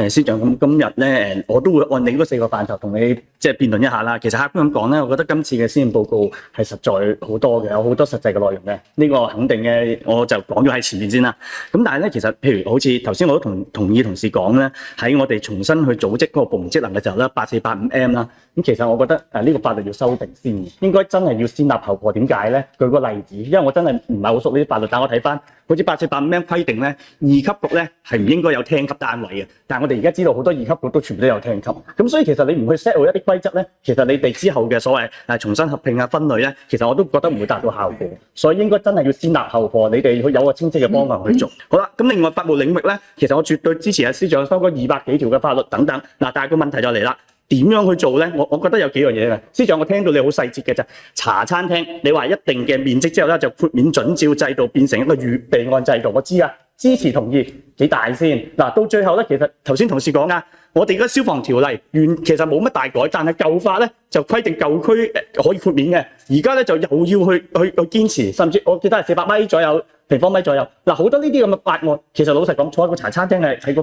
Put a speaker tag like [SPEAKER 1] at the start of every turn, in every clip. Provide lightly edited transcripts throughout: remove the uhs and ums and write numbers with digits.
[SPEAKER 1] 司長，咁今日咧我都會按你嗰4個範疇同你即係辯論一下啦。其實客觀咁講咧，我覺得今次嘅施政報告係實在好多嘅，有好多實際嘅內容嘅。呢個肯定嘅，我就講咗喺前面先啦。咁但係咧，其實譬如好似頭先我都同意同事講咧，喺我哋重新去組織嗰個部門職能嘅時候咧，8485M 啦。咁其實我覺得呢個法律要修訂先，應該真係要先立後破。點解咧？舉個例子，因為我真係唔係好熟呢啲法律，但我睇翻好似8485M 規定咧，2級局咧係唔應該有廳級單位嘅。但係我哋而家知道好多2級局都全部都有廳級，咁所以其實你唔去 set 好一啲規則咧，其實你哋之後嘅所謂重新合併啊分類咧，其實我都覺得唔會達到效果。所以應該真係要先立後破，你哋有個清晰嘅方向去做。好啦，咁另外法務領域咧，其實我絕對支持司長修嗰200幾條嘅法律等等。嗱，但係個問題就嚟啦。點樣去做咧？我覺得有幾樣嘢嘅。司長，我聽到你好細節嘅就茶餐廳，你話一定嘅面積之後咧，就豁免準照制度變成一個預備案制度。我知啊，支持同意幾大先。嗱，到最後咧，其實頭先同事講啊，我哋嘅消防條例其實冇乜大改，但係舊法咧就規定舊區可以豁免嘅。而家咧就又要去堅持，甚至我記得係400米左右平方米左右。嗱，好多呢啲咁嘅法案，其實老實講，坐喺個茶餐廳喺個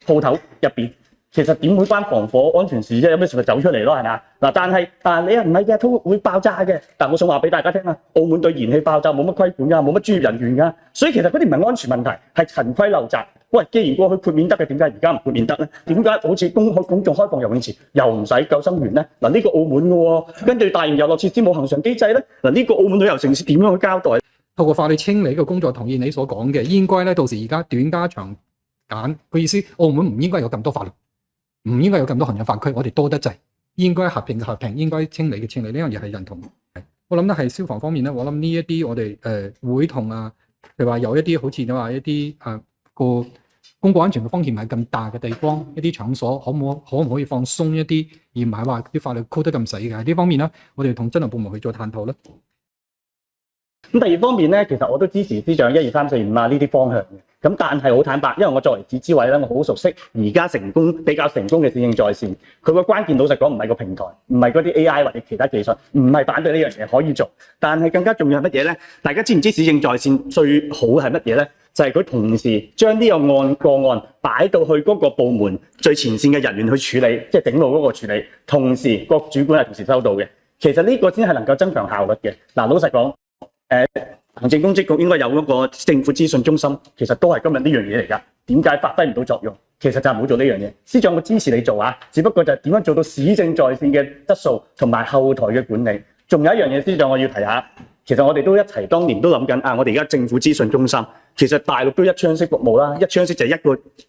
[SPEAKER 1] 鋪頭入邊。其實點會關防火安全事啫？有咩事咪走出嚟咯，係咪啊？嗱，但係你又唔係嘅，都會爆炸嘅。但我想話俾大家聽啊，澳門對燃氣爆炸冇乜規管㗎，冇乜專業人員㗎，所以其實嗰啲唔係安全問題，係陳規陋習。喂，既然過去豁免得嘅，點解而家唔豁免得咧？點解好似公眾開放游泳池又唔使救生員咧？嗱，呢個澳門嘅喎，跟住大型遊樂設施冇恆常機制咧，嗱，呢個澳門旅遊城市點樣去交代？
[SPEAKER 2] 透過法律清理嘅工作，同意你所講嘅，應該咧到時而家短加長減嘅意思，澳門唔應該有咁多法律。唔應該有咁多行政法區，我哋多得滯，應該合併嘅合併，應該清理嘅清理，呢樣嘢係認同。我諗咧係消防方面咧，我諗呢一啲我哋會同譬如話有一啲好似你話一啲個公共安全嘅風險唔係咁大嘅地方，一啲場所可唔可以放鬆一啲，而唔係話啲法律 code 得咁死嘅？呢方面咧，我哋同職能部門去做探討啦。
[SPEAKER 1] 咁第二方面咧，其實我都支持司長1、2、3、4、5啊呢啲方向嘅。咁但係好坦白，因為我作為自資委咧，我好熟悉而家比較成功嘅市政在線。佢個關鍵老實講唔係個平台，唔係嗰啲 AI 或者其他技術，唔係反對呢樣嘢可以做。但係更加重要係乜嘢咧？大家知唔知市政在線最好係乜嘢咧？就係佢同時將呢個案擺到去嗰個部門最前線嘅人員去處理，即係頂路嗰個處理，同時個主管係同時收到嘅。其實呢個先係能夠增強效率嘅。嗱，老實講。行政公職局應該有嗰個政府資訊中心，其實都係今日呢樣嘢嚟㗎。點解發揮唔到作用？其實就係唔好做呢樣嘢。司長，我支持你做啊，只不過就係點樣做到市政在線嘅質素同埋後台嘅管理。仲有一樣嘢，司長我要提下，其實我哋都一齊當年都諗緊啊，我哋而家政府資訊中心，其實大陸都一窗式服務啦，一窗式就係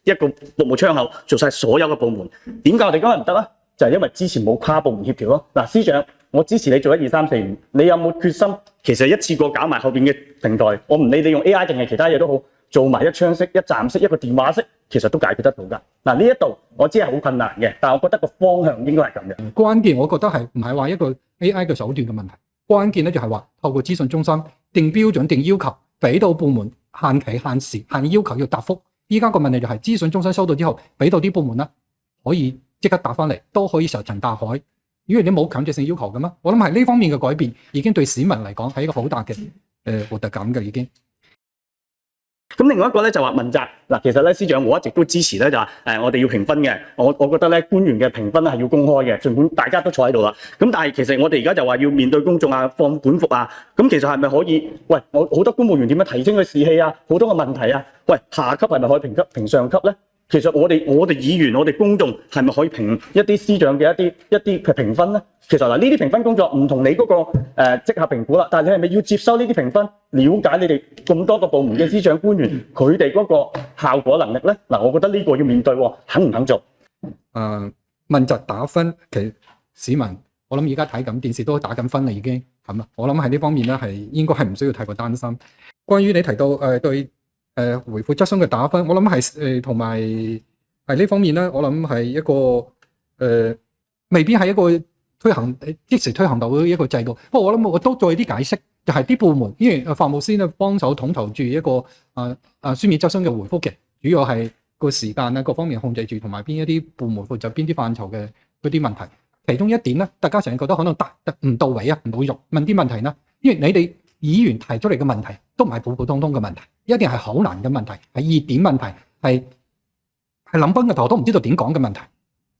[SPEAKER 1] 一個服務窗口做晒所有嘅部門。點解我哋今日唔得啊？就係因為之前冇跨部門協調咯。嗱，司長。我支持你做1、2、3、4、5，你有冇決心？其實一次過搞埋後邊嘅平台，我唔理你用 AI 定係其他嘢都好，做埋一窗式、一站式、一個電話式，其實都解決得到㗎。嗱，呢一度我知係好困難嘅，但係我覺得個方向應該係咁樣。
[SPEAKER 2] 關鍵我覺得係唔係話一個 AI 嘅手段嘅問題，關鍵咧就係話透過資訊中心定標準、定要求，俾到部門限期、限時、限要求要答覆。依家個問題就係資訊中心收到之後，俾到啲部門啦，可以即刻答翻嚟，都可以石沉大海。因為你冇強制性要求嘅嘛，我諗係呢方面嘅改變已經對市民嚟講係一個好大嘅獲得感嘅已經。
[SPEAKER 1] 咁另外一個咧就話問責嗱，其實咧司長我一直都支持咧就話我哋要評分嘅，我覺得咧官員嘅評分咧係要公開嘅，儘管大家都坐喺度啦。咁但係其實我哋而家就話要面對公眾啊，放管服啊，咁其實係咪可以？喂，我好多公務員點樣提升佢士氣啊？好多個問題啊，喂，下級係咪可以評級評上級咧？其實我哋議員，我哋公眾係咪可以評一啲司長嘅一啲嘅評分咧？其實嗱，呢啲評分工作唔同你嗰個績效評估啦，但係你係咪要接收呢啲評分，了解你哋咁多個部門嘅司長官員佢哋嗰個效果能力咧？嗱，我覺得呢個要面對，肯唔肯做？
[SPEAKER 2] 問責打分，其實市民我諗而家睇緊電視都打緊分啦，已經係嘛？我諗喺呢方面咧係應該係唔需要太過擔心。關於你提到對回覆質詢嘅打分，我諗係同埋係呢方面咧，我諗係一個未必係一個即時推行到一個制度。不過我諗我都再啲解釋，就係啲部門，因為法務司咧幫手統籌住一個書面質詢嘅回覆嘅，主要係個時間啊各方面控制住，同埋邊一啲部門負責邊啲範疇嘅嗰啲問題。其中一點咧，大家成日覺得可能答得唔到位啊，唔到肉，問啲問題啦，因為你哋議員提出嚟嘅問題都唔係普普通通嘅問題，一定係好難嘅問題，係熱點問題，係係諗崩個頭都唔知道點講嘅問題。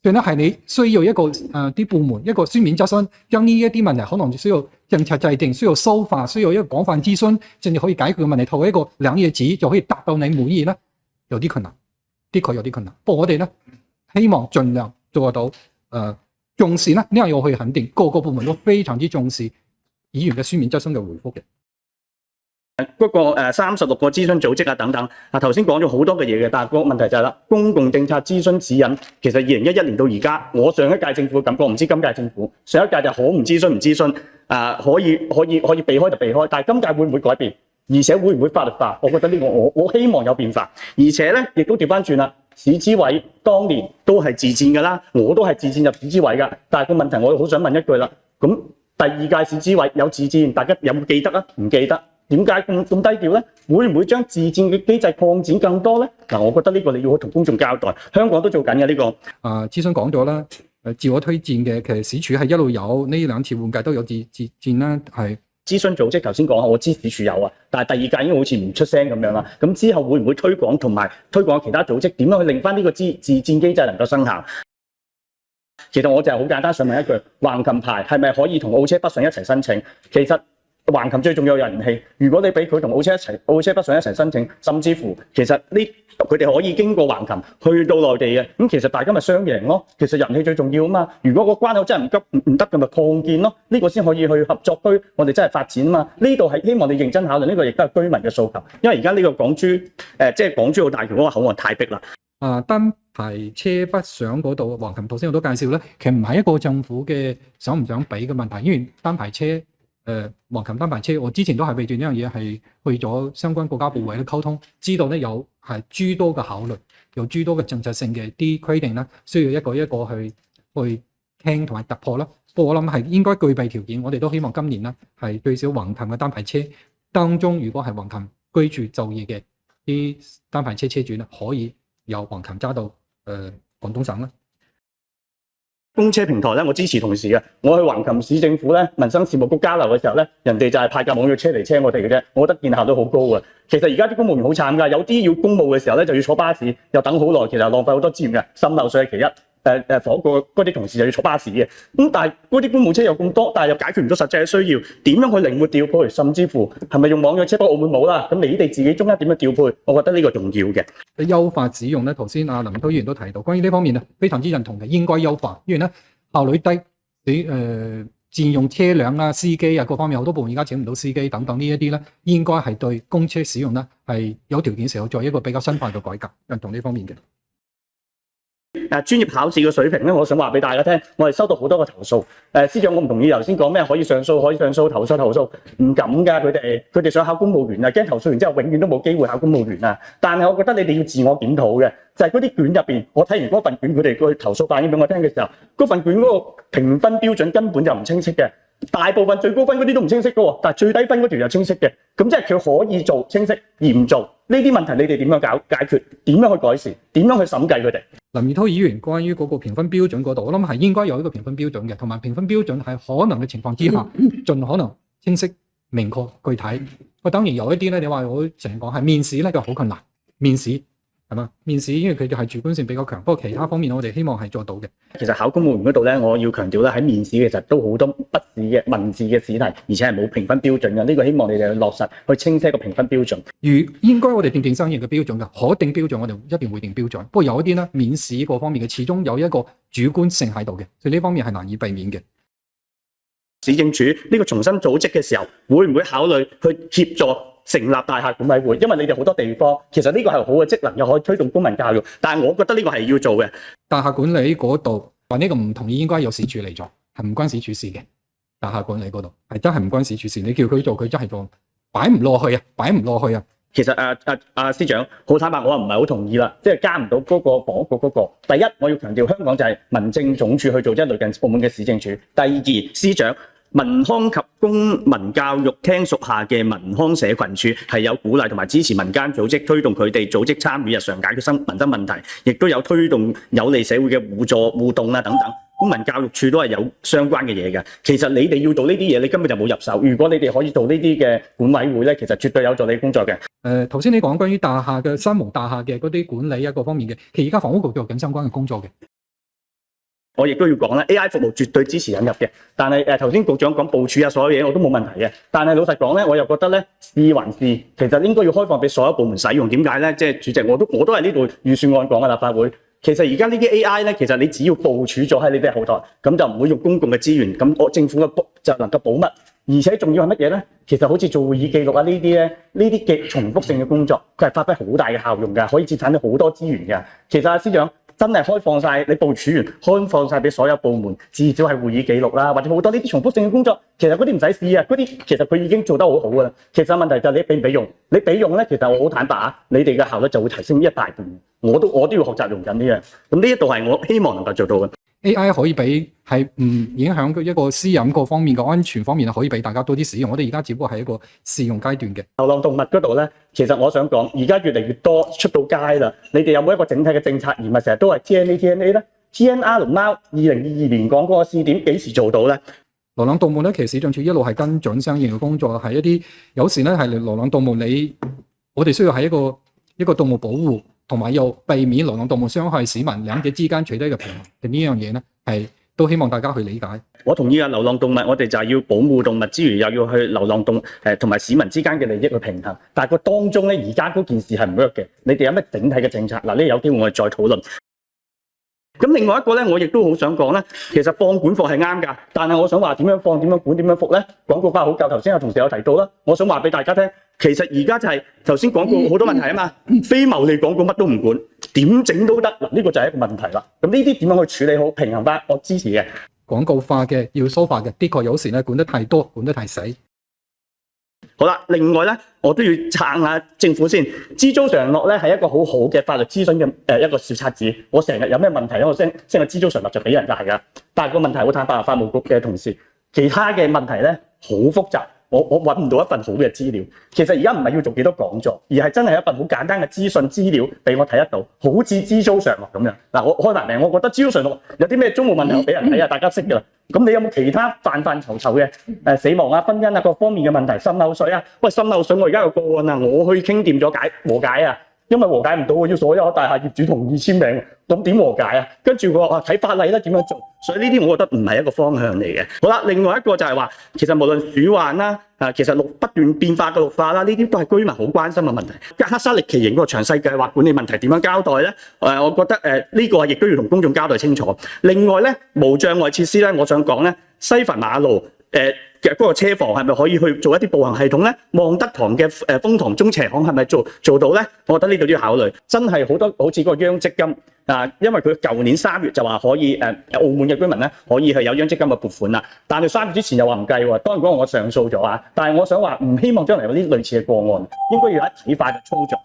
[SPEAKER 2] 所以咧係你需要一個啲部門一個書面質詢，將呢一啲問題可能需要政策制定，需要修法，需要一個廣泛諮詢，先至可以解決嘅問題。透過一個2頁紙就可以達到你滿意咧，有啲困難，的確有啲困難。不過我哋咧希望盡量做到重視咧，呢樣要去肯定，各個部門都非常之重視議員嘅書面質詢嘅回覆嘅。
[SPEAKER 1] 嗰個36個諮詢組織啊等等，頭先講咗好多嘅嘢嘅，但係個問題就係啦，公共政策諮詢指引其實2011年到而家，我上一屆政府嘅感覺唔知今屆政府，上一屆就好唔諮詢唔諮詢，可以避開就避開，但係今屆會唔會改變？而且會唔會法律化？我覺得呢個我希望有變化，而且咧亦都調翻轉啦，市諮委當年都係自薦㗎啦，我都係自薦入市諮委㗎，但係個問題我好想問一句啦，咁第2屆市諮委有自薦，大家有冇記得啊？唔記得。點解咁低調咧？會唔會將自薦嘅機制擴展更多咧？我覺得呢個你要同公眾交代。香港都做緊嘅呢個。
[SPEAKER 2] 諮詢講咗啦，自我推薦嘅，其實市署係一路有，呢2次換屆都有自薦啦，係。
[SPEAKER 1] 諮詢組織頭先講，我知市署有啊，但係第2屆已經好似唔出聲咁樣啦。咁之後會唔會推廣同埋推廣其他組織？點樣去令翻呢個自薦機制能夠生效？其實我就係好簡單想問一句，橫琴牌係咪可以同澳車北上一齊申請？其實橫琴最重要有人氣，如果你俾佢同澳車北上一齊申請，甚至乎其實佢哋可以經過橫琴去到內地嘅，咁其實大家咪雙贏咯。其實人氣最重要啊嘛。如果個關口真係唔得嘅，咪擴建咯。呢個先可以去合作區，我哋真係發展啊嘛。呢度係希望你認真考慮，呢個亦都係居民嘅訴求。因為而家呢個港珠即係港珠澳大橋嗰個口岸太逼啦。
[SPEAKER 2] 單排車北上嗰度，橫琴頭先我都介紹咧，其實唔係一個政府嘅想唔想俾嘅問題，因為單排車。橫琴單排車，我之前都係為住呢樣嘢係去咗相關國家部委咧溝通，知道咧有係諸多嘅考慮，有諸多嘅政策性嘅啲規定啦，需要一個一個去傾同埋突破啦。不過我諗係應該具備條件，我哋都希望今年咧係最少橫琴嘅單排車當中，如果係橫琴居住就業嘅啲單排車車主咧，可以由橫琴揸到廣東省啦。
[SPEAKER 1] 公車平台咧，我支持同事嘅。我去橫琴市政府咧民生事務局交流嘅時候咧，人哋就係派架網約車嚟車我哋嘅啫。我覺得見效都好高啊。其實而家啲公務員好慘㗎，有啲要公務嘅時候咧就要坐巴士，又等好耐，其實浪費好多資源嘅。滲漏稅係其一。房個嗰啲同事就要坐巴士嘅，咁但係嗰啲公務車又咁多，但係又解決唔到實際嘅需要，點樣去靈活調配，甚至乎係咪用網約車？不過澳門冇啦，咁你哋自己中間點樣調配？我覺得呢個重要嘅。
[SPEAKER 2] 優化使用咧，頭先林文滔議員都提到，關於呢方面咧，非常之認同嘅，應該優化，因為咧效率低，佔用車輛啊、司機啊各方面好多部門而家請唔到司機等等呢一啲咧，應該係對公車使用咧係有條件時候做一個比較深化嘅改革，認同呢方面嘅。
[SPEAKER 1] 專業考試嘅水平咧，我想話俾大家聽，我哋收到好多個投訴。司長，我唔同意頭先講咩可以上訴、投訴，唔敢㗎。佢哋想考公務員啊，驚投訴完之後永遠都冇機會考公務員啊。但係我覺得你哋要自我檢討嘅，就係嗰啲卷入邊，我睇完嗰份卷，佢哋去投訴反映俾我聽嘅時候，嗰份卷嗰個評分標準根本就唔清晰嘅。大部分最高分嗰啲都唔清晰嘅喎，但係最低分嗰條又清晰嘅。咁即係佢可以做清晰而唔做呢啲問題，你哋點樣解決？點樣去改善？點樣去審計佢哋？
[SPEAKER 2] 林宇滔議員關於嗰個評分標準嗰度，我諗係應該有一個評分標準嘅，同埋評分標準係可能嘅情況之下，盡可能清晰、明確、具體。我當然有一啲咧，你話我成日講係面試咧就好困難，面試係嘛？面試因為佢哋係主觀性比較強，不過其他方面我哋希望係做到嘅。
[SPEAKER 1] 其實考公務員嗰度咧，我要強調咧，喺面試其實都好多筆試嘅文字嘅試題，而且係冇評分標準嘅。呢個希望你哋去落實去清晰一個評分標準。
[SPEAKER 2] 應該我哋定相應嘅標準嘅，可定標準我哋一定會定標準。不過有一啲咧面試嗰方面嘅，始終有一個主觀性喺度嘅，所以呢方面係難以避免嘅。
[SPEAKER 1] 市政署呢個重新組織嘅時候，會唔會考慮去協助成立大廈管委會？因為你哋好多地方其實呢個係好嘅職能，又可以推動公民教育。但係我覺得呢個係要做嘅。
[SPEAKER 2] 大廈管理嗰度話呢個唔同意，應該由市署嚟做，係唔關市署事嘅。大廈管理嗰度係真係唔關市署事，你叫佢做，佢真係做，擺唔落去啊，擺唔落去啊。
[SPEAKER 1] 其實司長好坦白，我唔係好同意啦，即係加唔到嗰個房屋局嗰個。第一，我要強調香港就係民政總署去做，即係類近澳門嘅市政署。第二，司長。民康及公民教育廳屬下嘅民康社群處係有鼓勵同埋支持民間組織推動佢哋組織參與日常解決民生問題，亦都有推動有利社會嘅互助互動啊等等。公民教育處都係有相關嘅嘢嘅。其實你哋要做呢啲嘢，你根本就冇入手。如果你哋可以做呢啲嘅管委會咧，其實絕對有助你工作嘅。
[SPEAKER 2] 頭先你講關於大廈嘅三無大廈嘅嗰啲管理啊各方面嘅，其實而家房屋局做緊相關嘅工作嘅。
[SPEAKER 1] 我亦都要講啦 ，AI 服務絕對支持引入嘅。但係頭先局長講部署啊，所有嘢我都冇問題嘅。但係老實講咧，我又覺得咧，是還是其實應該要開放俾所有部門使用。點解咧？即係主席，我都係呢度預算案講嘅立法會。其實而家呢啲 AI 咧，其實你只要部署咗喺你哋後台，咁就唔會用公共嘅資源，咁我政府嘅就能夠保密，而且仲要係乜嘢咧？其實好似做會議記錄啊呢啲咧，呢啲嘅重複性嘅工作，佢係發揮好大嘅效用㗎，可以節省咗好多資源㗎。其實司長。真係開放晒，你部署完開放晒俾所有部門，至少係會議記錄啦，或者好多呢啲重複性嘅工作，其實嗰啲唔使試啊，嗰啲其實佢已經做得好好㗎啦。其實問題就係你俾唔俾用，你俾用咧，其實我好坦白啊，你哋嘅效率就會提升一大半。我都要學習用緊呢樣，咁呢一度係我希望能夠做到嘅。
[SPEAKER 2] AI 可以俾係唔影響一個私隱各方面嘅安全方面，可以俾大家多啲使用。我哋而家只不過係一個試用階段嘅。流浪動物嗰度咧，其實我想講，而家越嚟越多出到街啦。你哋有冇一個整體嘅政策，而唔係成日都係 TNA 咧 ？TNR 貓2022年講嗰個試點幾時做到咧？流浪動物咧，其實市政署一路係跟進相應嘅工作，係一啲有時咧係流浪動物我哋需要喺一個動物保護。同埋又避免流浪動物傷害市民，兩者之間取得嘅平衡嘅呢樣嘢咧，係都希望大家去理解。我同意啊，流浪動物我哋就係要保護動物之餘，又要去流浪動物同埋市民之間嘅利益去平衡。但係個當中咧，而家嗰件事係唔 work 嘅。你哋有咩整體嘅政策？嗱，呢有機會我哋再討論。咁另外一個咧，我亦都好想講咧，其實放管服係啱㗎，但係我想話點樣放、點樣管、點樣服咧？廣告花好夠，頭先有同事有提到啦。我想話俾大家聽，其實而家就係頭先廣告好多問題啊嘛，非牟利廣告乜都唔管，點整都得嗱，呢個就係一個問題啦。咁呢啲點樣去處理好、平衡翻？我支持嘅。廣告化嘅要疏化嘅，的確有時咧管得太多，管得太細。好啦，另外咧，我都要撐下政府先。資租常樂咧係一個好好嘅法律諮詢嘅一個小冊子。我成日有咩問題咧，我 send 個資租常樂就俾人㗎。但係個問題好坦白，法務局嘅同事，其他嘅問題咧好複雜。我揾唔到一份好嘅資料。其實而家唔係要做幾多講座，而係真係一份好簡單嘅資訊資料俾我睇得到，好似資租常樂咁樣。嗱，我開埋名，我覺得資租常樂有啲咩租務問題我俾人睇啊，大家識㗎啦。咁你有冇其他範疇嘅死亡啊、婚姻啊各方面嘅問題？滲漏水啊，喂，滲漏水我而家有個案啊，我去傾掂咗和解啊，因為和解唔到，我要所有大廈業主同意簽名，咁點和解啊？跟住我話睇法例啦，點樣做？所以呢啲我覺得唔係一個方向嚟嘅。好啦，另外一個就係話，其實無論鼠患啦，其實不斷變化嘅綠化啦，呢啲都係居民好關心嘅問題。黑沙力奇形嗰個詳細計劃管理問題點樣交代咧？我覺得呢個亦都要同公眾交代清楚。另外咧，無障礙設施咧，我想講咧，西墳馬路嘅嗰個車房係咪可以去做一啲步行系統咧？望德堂嘅豐塘中斜巷係咪做到咧？我覺得呢度都要考慮。真係好多好似嗰個央積金因為佢舊年3月就話可以澳門嘅居民咧可以係有央積金嘅撥款啦，但係3月之前又話唔計喎。當然嗰個我上訴咗啊，但係我想話唔希望將來有啲類似嘅個案，應該要有一體化嘅操作。